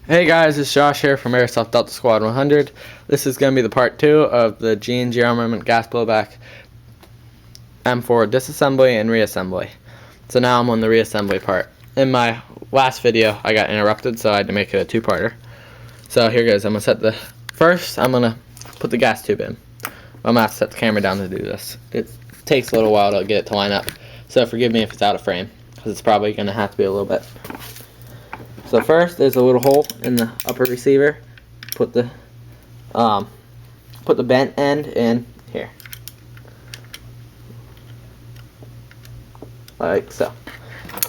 Hey guys, it's Josh here from Airsoft Delta Squad 100. This is going to be the part 2 of the G&G Armament gas blowback M4 disassembly and reassembly. So now I'm on the reassembly part. In my last video I got interrupted, so I had to make it a two-parter. So here goes. I'm going to I'm going to put the gas tube in. I'm going to have to set the camera down to do this. It takes a little while to get it to line up, so forgive me if it's out of frame, because it's probably going to have to be a little bit. So first, there's a little hole in the upper receiver. Put the bent end in here, like so,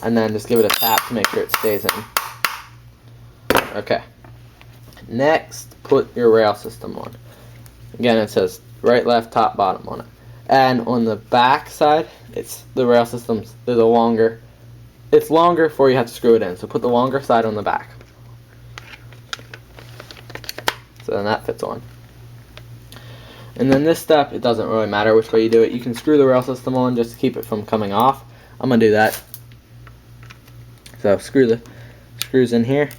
and then just give it a tap to make sure it stays in. Okay. Next, put your rail system on. Again, it says right, left, top, bottom on it, and on the back side, the rail system's longer. It's longer before you have to screw it in, so put the longer side on the back. So then that fits on. And then this step, it doesn't really matter which way you do it. You can screw the rail system on just to keep it from coming off. I'm going to do that. So screw the screws in here.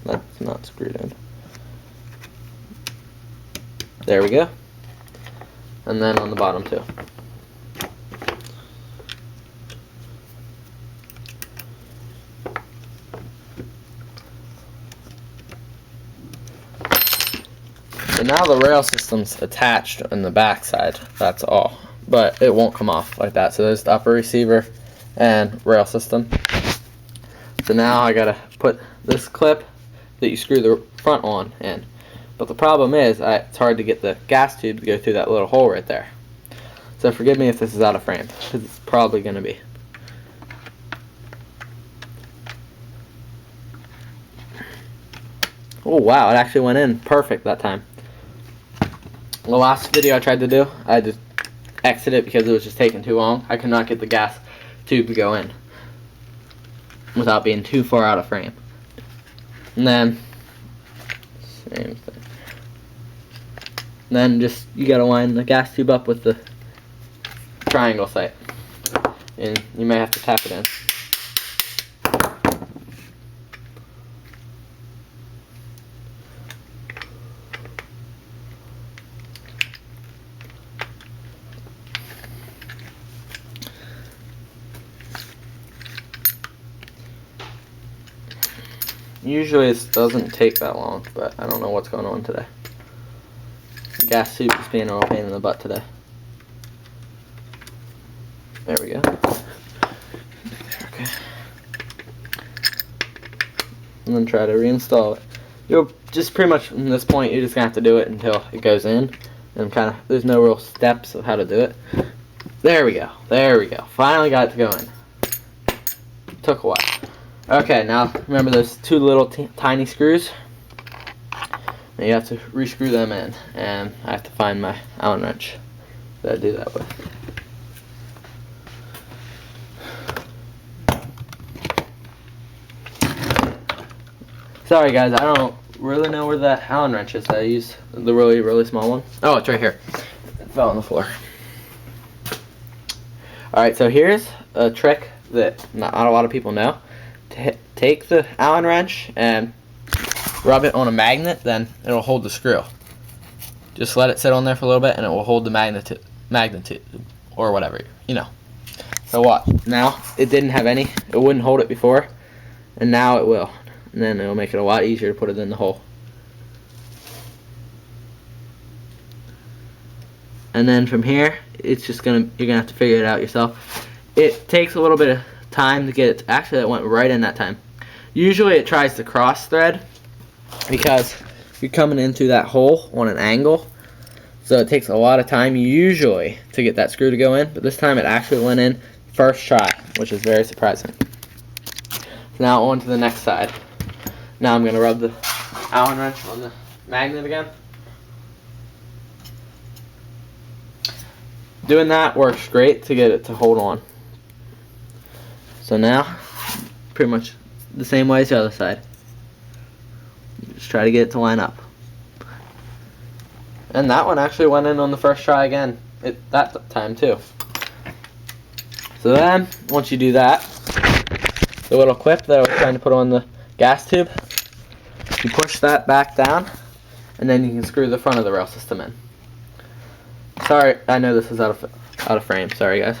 That's not screwed in. There we go. And then on the bottom too. So now the rail system's attached on the back side, that's all. But it won't come off like that. So there's the upper receiver and rail system. So now I gotta put this clip that you screw the front on in. But the problem is, it's hard to get the gas tube to go through that little hole right there. So forgive me if this is out of frame, because it's probably gonna be. Oh wow, it actually went in perfect that time. The last video I tried to do, I just exited it because it was just taking too long. I could not get the gas tube to go in without being too far out of frame. And then, same thing. And then you gotta line the gas tube up with the triangle sight. And you may have to tap it in. Usually it doesn't take that long, but I don't know what's going on today. The gas tube is being a real pain in the butt today. There we go. Okay. And then try to reinstall it. You'll just pretty much, from this point, you're just going to have to do it until it goes in. And there's no real steps of how to do it. There we go. There we go. Finally got it to go in. Took a while. Okay, now remember those two little tiny screws? And you have to rescrew them in, and I have to find my Allen wrench that I do that with. Sorry guys, I don't really know where the Allen wrench is. I use the really small one. Oh, it's right here. It fell on the floor. Alright, so here's a trick that not a lot of people know. Take the Allen wrench and rub it on a magnet, then it'll hold the screw. Just let it sit on there for a little bit and it will hold the magnet or whatever, you know. So watch. Now, it didn't have any, it wouldn't hold it before, and now it will. And then it'll make it a lot easier to put it in the hole. And then from here, it's just you're gonna have to figure it out yourself. It takes a little bit of time to get it. Actually, it went right in that time. Usually it tries to cross thread because you're coming into that hole on an angle, so it takes a lot of time usually to get that screw to go in, but this time it actually went in first try, which is very surprising. Now on to the next side. Now I'm going to rub the Allen wrench on the magnet again. Doing that works great to get it to hold on. So now, pretty much the same way as the other side. Just try to get it to line up. And that one actually went in on the first try again, that time too. So then, once you do that, the little clip that I was trying to put on the gas tube, You push that back down, and then you can screw the front of the rail system in. Sorry, I know this is out of frame. Sorry, guys.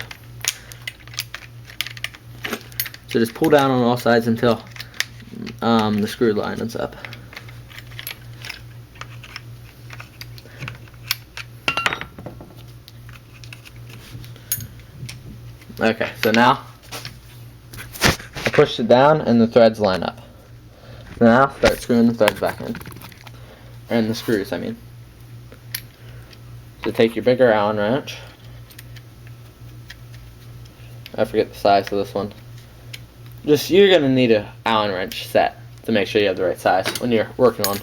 So just pull down on all sides until the screw lines up. Okay, so now I pushed it down and the threads line up. Now start screwing the threads back in. And the screws, I mean. So take your bigger Allen wrench. I forget the size of this one. You're going to need an Allen wrench set to make sure you have the right size when you're working on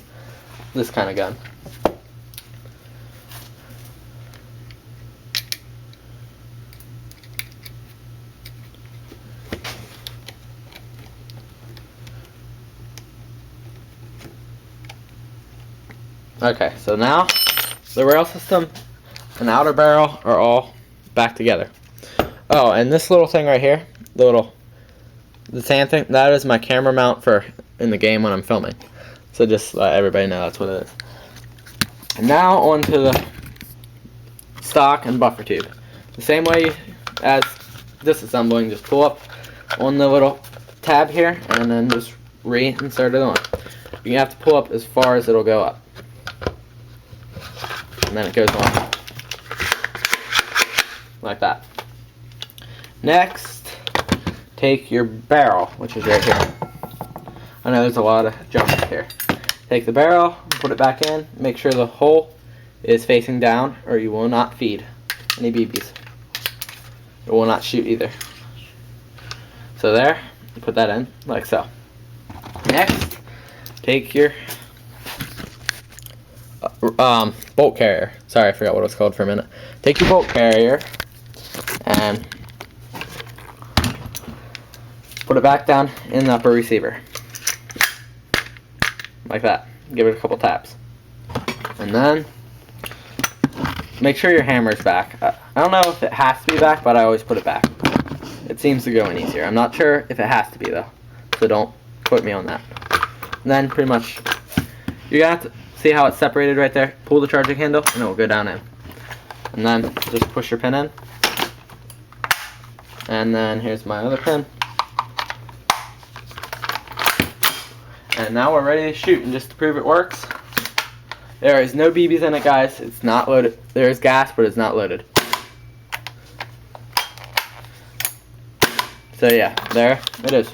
this kind of gun. Okay, so now the rail system and outer barrel are all back together. Oh, and this little thing right here, the sand thing, that is my camera mount for in the game when I'm filming. So just let everybody know that's what it is. And now onto the stock and buffer tube. The same way as disassembling, just pull up on the little tab here and then just reinsert it on. You have to pull up as far as it'll go up. And then it goes on like that. Next, take your barrel, which is right here. I know there's a lot of junk here. Take the barrel, put it back in, make sure the hole is facing down or you will not feed any BBs. It will not shoot either. So there, you put that in like so. Next, take your bolt carrier. Sorry, I forgot what it was called for a minute. Take your bolt carrier and put it back down in the upper receiver. Like that. Give it a couple taps. And then make sure your hammer's back. I don't know if it has to be back, but I always put it back. It seems to go in easier. I'm not sure if it has to be though, so don't quote me on that. And then pretty much you're gonna have to see how it's separated right there. Pull the charging handle and it will go down in. And then just push your pin in. And then here's my other pin. And now we're ready to shoot. And just to prove it works, there is no BBs in it, guys. It's not loaded. There is gas, but it's not loaded. So yeah, there it is.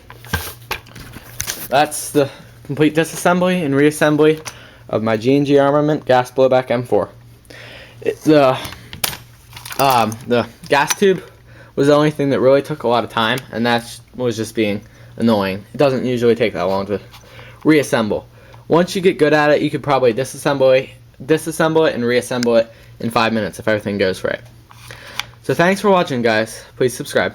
That's the complete disassembly and reassembly of my G&G Armament gas blowback M4. The gas tube was the only thing that really took a lot of time, and that was just being annoying. It doesn't usually take that long to reassemble. Once you get good at it, you could probably disassemble it and reassemble it in 5 minutes if everything goes right. So thanks for watching, guys. Please subscribe.